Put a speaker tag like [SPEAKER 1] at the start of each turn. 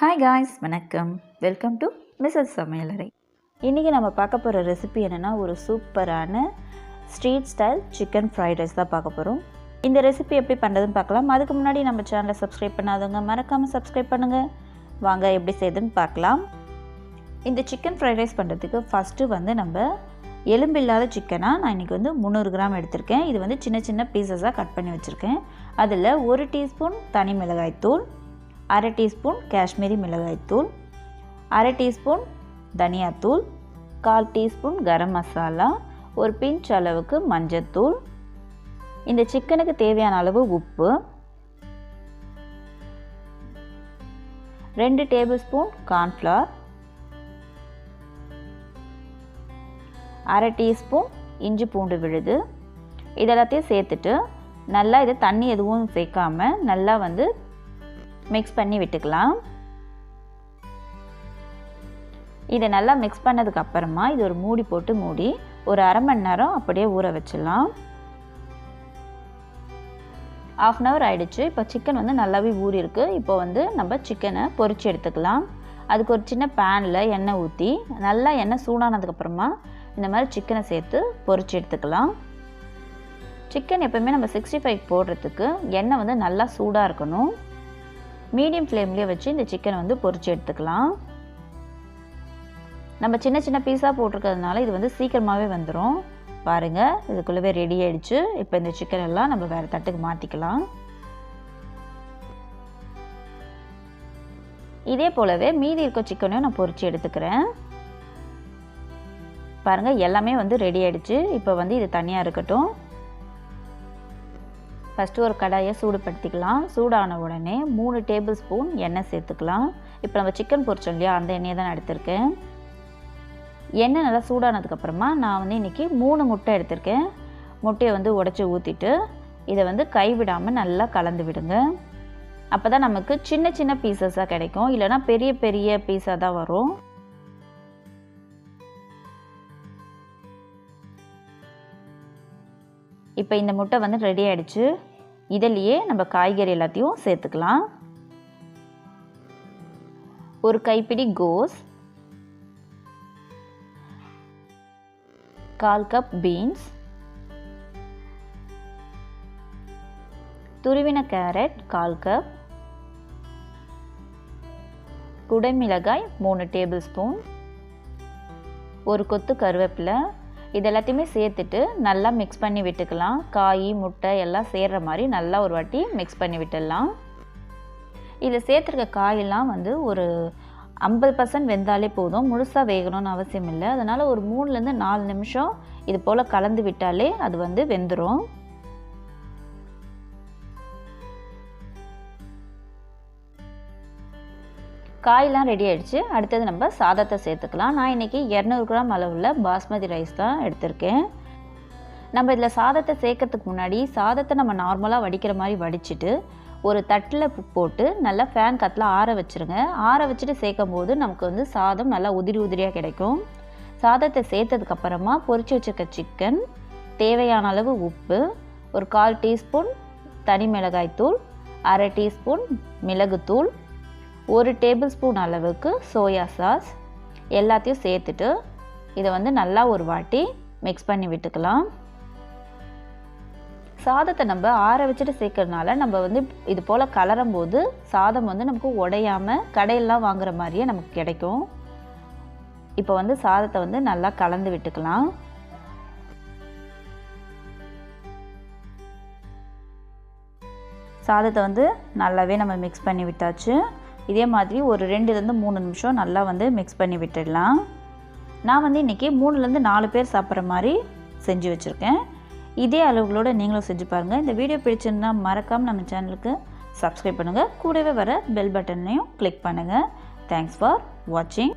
[SPEAKER 1] Hi guys, வணக்கம். Welcome to MrsSamalayarai. இன்றைக்கி நம்ம பார்க்க போகிற ரெசிபி என்னென்னா, ஒரு சூப்பரான street style chicken fried rice தான் பார்க்க போகிறோம். இந்த ரெசிபி எப்படி பண்ணுறதுன்னு பார்க்கலாம். அதுக்கு முன்னாடி நம்ம சேனலை சப்ஸ்கிரைப் பண்ணாதவங்க மறக்காமல் சப்ஸ்கிரைப் பண்ணுங்கள். வாங்க எப்படி செய்யுதுன்னு பார்க்கலாம். இந்த சிக்கன் ஃப்ரைட் ரைஸ் பண்ணுறதுக்கு ஃபஸ்ட்டு நம்ம எலும்பில்லாத சிக்கனாக நான் இன்றைக்கி 300 கிராம் எடுத்திருக்கேன். இது சின்ன சின்ன பீசஸாக கட் பண்ணி வச்சுருக்கேன். அதில் 1 டீஸ்பூன் தனி மிளகாய்த்தூள், 1/2 டீஸ்பூன் காஷ்மீரி மிளகாய்த்தூள், 1/2 டீஸ்பூன் தனியாத்தூள், 1/4 டீஸ்பூன் கரம் மசாலா, ஒரு பிஞ்ச் அளவுக்கு மஞ்சத்தூள், இந்த சிக்கனுக்கு தேவையான அளவு உப்பு, 2 டேபிள் ஸ்பூன் கார்ன்ஃப்ளவர், 1/2 டீஸ்பூன் இஞ்சி பூண்டு விழுது. இதெல்லாத்தையும் சேர்த்துட்டு நல்லா இதை தண்ணி எதுவும் சேர்க்காம நல்லா மிக்ஸ் பண்ணி விட்டுக்கலாம். இதை நல்லா மிக்ஸ் பண்ணதுக்கு அப்புறமா இது ஒரு மூடி போட்டு மூடி ஒரு 1/2 மணி நேரம் அப்படியே ஊற வச்சிடலாம். 1/2 hour ஆயிடுச்சு. இப்போ சிக்கன் நல்லாவே ஊறி இருக்கு. இப்போ நம்ம சிக்கனை பொரிச்சு எடுத்துக்கலாம். அதுக்கு ஒரு சின்ன பேனில் எண்ணெய் ஊற்றி நல்லா எண்ணெய் சூடானதுக்கப்புறமா இந்த மாதிரி சிக்கனை சேர்த்து பொரிச்சு எடுத்துக்கலாம். சிக்கன் எப்போவுமே நம்ம 65 போடுறதுக்கு எண்ணெய் நல்லா சூடாக இருக்கணும். மீடியம் ஃப்ளேம்லேயே வச்சு இந்த சிக்கனை பொரிச்சு எடுத்துக்கலாம். நம்ம சின்ன சின்ன பீஸாக போட்டிருக்கிறதுனால இது சீக்கிரமாகவே வந்துடும். பாருங்கள், இதுக்குள்ளவே ரெடி ஆகிடுச்சு. இப்போ இந்த சிக்கன் எல்லாம் நம்ம வேறு தட்டுக்கு மாற்றிக்கலாம். இதே போலவே மீதி இருக்க சிக்கனையும் நான் பொரிச்சு எடுத்துக்கிறேன். பாருங்கள், எல்லாமே ரெடி ஆகிடுச்சு. இப்போ இது தனியாக இருக்கட்டும். ஃபஸ்ட்டு ஒரு கடாயை சூடுபடுத்திக்கலாம். சூடான உடனே 3 டேபிள் ஸ்பூன் எண்ணெய் சேர்த்துக்கலாம். இப்போ நம்ம சிக்கன் பொரிச்சோம் இல்லையா, அந்த எண்ணெயை தான் நான் எடுத்திருக்கேன். எண்ணெய் நல்லா சூடானதுக்கப்புறமா நான் இன்றைக்கி 3 முட்டை எடுத்திருக்கேன். முட்டையை உடச்சி ஊற்றிட்டு இதை கைவிடாமல் நல்லா கலந்து விடுங்க. அப்போ தான் நமக்கு சின்ன சின்ன பீசஸாக கிடைக்கும், இல்லைனா பெரிய பெரிய பீஸாக தான் வரும். இப்போ இந்த முட்டை ரெடி ஆகிடுச்சு. இதிலேயே நம்ம காய்கறி எல்லாத்தையும் சேர்த்துக்கலாம். ஒரு கைப்பிடி கோஸ், 1/4 கப் பீன்ஸ், துருவின கேரட் 1/4 கப், குடைமிளகாய் 3 டேபிள் ஸ்பூன், ஒரு கொத்து கருவேப்பிலை. இது எல்லாத்தையுமே சேர்த்துட்டு நல்லா மிக்ஸ் பண்ணி விட்டுக்கலாம். காய் முட்டை எல்லாம் சேர்கிற மாதிரி நல்லா ஒரு வாட்டி மிக்ஸ் பண்ணி விட்டுடலாம். இதில் சேர்த்துருக்க காயெல்லாம் ஒரு 50% வெந்தாலே போதும். முழுசாக வேகணும்னு அவசியம் இல்லை. அதனால் ஒரு 3லேருந்து 4 நிமிஷம் இது போல் கலந்து விட்டாலே அது வெந்துடும். காயெல்லாம் ரெடி ஆகிடுச்சு. அடுத்தது நம்ம சாதத்தை சேர்த்துக்கலாம். நான் இன்றைக்கி 200 கிராம் அளவில் பாஸ்மதி ரைஸ் தான் எடுத்திருக்கேன். நம்ம இதில் சாதத்தை சேர்க்கறதுக்கு முன்னாடி சாதத்தை நம்ம நார்மலாக வடிக்கிற மாதிரி வடிச்சிட்டு ஒரு தட்டில் போட்டு நல்லா ஃபேன் காற்றுல ஆற வச்சுருங்க. ஆற வச்சுட்டு சேர்க்கும் போது நமக்கு சாதம் நல்லா உதிரி உதிரியாக கிடைக்கும். சாதத்தை சேர்த்ததுக்கப்புறமா பொரிச்சு வச்சுருக்க சிக்கன், தேவையான அளவு உப்பு, ஒரு 1/4 டீஸ்பூன் தனி மிளகாய்த்தூள், 1/2 டீஸ்பூன் மிளகுத்தூள், 1 டேபிள் ஸ்பூன் அளவுக்கு சோயா சாஸ் எல்லாத்தையும் சேர்த்துட்டு இதை நல்லா ஒரு வாட்டி மிக்ஸ் பண்ணி விட்டுக்கலாம். சாதத்தை நம்ம ஆற வச்சுட்டு சேர்க்கறதுனால நம்ம இது போல் கலரும் போது சாதம் நமக்கு உடையாமல் கடையெல்லாம் வாங்குற மாதிரியே நமக்கு கிடைக்கும். இப்போ சாதத்தை நல்லா கலந்து விட்டுக்கலாம். சாதத்தை நல்லாவே நம்ம மிக்ஸ் பண்ணி விட்டாச்சு. இதே மாதிரி ஒரு 2லேருந்து 3 நிமிஷம் நல்லா மிக்ஸ் பண்ணி விட்டுடலாம். நான் இன்றைக்கி 3லேருந்து 4 பேர் சாப்பிட்ற மாதிரி செஞ்சு வச்சுருக்கேன். இதே அளவுகளோடு நீங்களும் செஞ்சு பாருங்கள். இந்த வீடியோ பிடிச்சிருந்தா மறக்காமல் நம்ம சேனலுக்கு சப்ஸ்கிரைப் பண்ணுங்கள். கூடவே வர பெல் பட்டனையும் கிளிக் பண்ணுங்கள். தேங்க்ஸ் ஃபார் வாட்சிங்.